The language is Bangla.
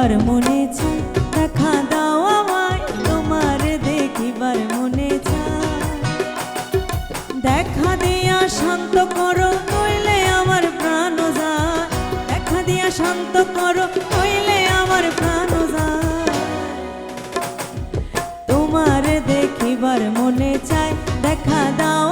দেখিবার মনে চায়, দেখা দাও আমায়, তোমার দেখিবার মনে চায়। দেখা দিয়া শান্ত করো, নইলে আমার প্রাণ যায়। দেখা দিয়া শান্ত করো, নইলে আমার প্রাণ যায়। তোমার দেখিবার মনে চায়, দেখা দাও